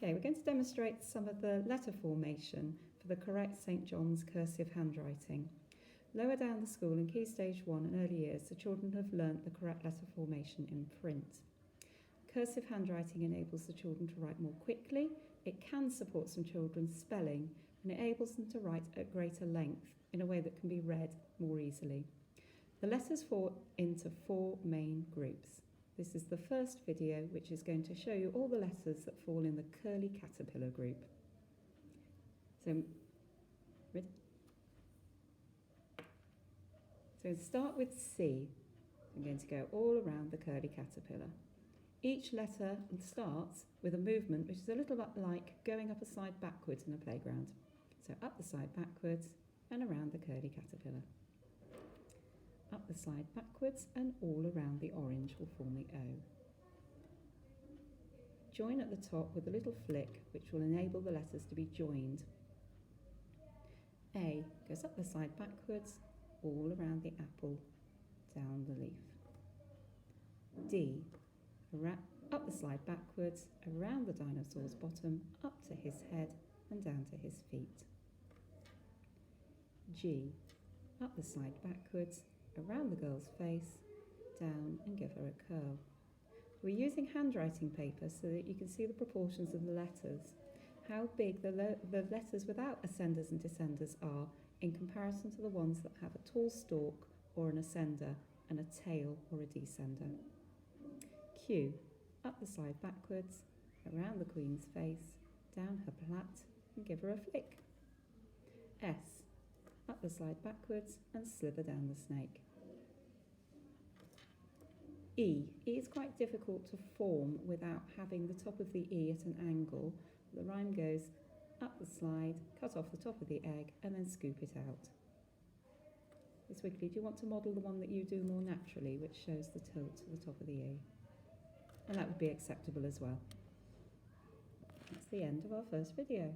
Okay, we're going to demonstrate some of the letter formation for the correct St John's cursive handwriting. Lower down the school in Key Stage 1 and early years, the children have learnt the correct letter formation in print. Cursive handwriting enables the children to write more quickly, it can support some children's spelling, and it enables them to write at greater length in a way that can be read more easily. The letters fall into 4 main groups. This is the first video, which is going to show you all the letters that fall in the curly caterpillar group. So, ready? So we'll start with C. I'm going to go all around the curly caterpillar. Each letter starts with a movement which is a little bit like going up a slide backwards in a playground. So up the slide backwards and around the curly caterpillar. Up the slide backwards and all around the orange will form the O. Join at the top with a little flick which will enable the letters to be joined. A goes up the slide backwards, all around the apple, down the leaf. D, up the slide backwards, around the dinosaur's bottom, up to his head and down to his feet. G, up the slide backwards, around the girl's face, down and give her a curl. We're using handwriting paper so that you can see the proportions of the letters, how big the letters without ascenders and descenders are in comparison to the ones that have a tall stalk or an ascender and a tail or a descender. Q, up the slide backwards, around the queen's face, down her plait and give her a flick. S, up the slide backwards and slither down the snake. E is quite difficult to form without having the top of the E at an angle. The rhyme goes up the slide, cut off the top of the egg and then scoop it out. Miss Wiggly, do you want to model the one that you do more naturally, which shows the tilt to the top of the E? And that would be acceptable as well. That's the end of our first video.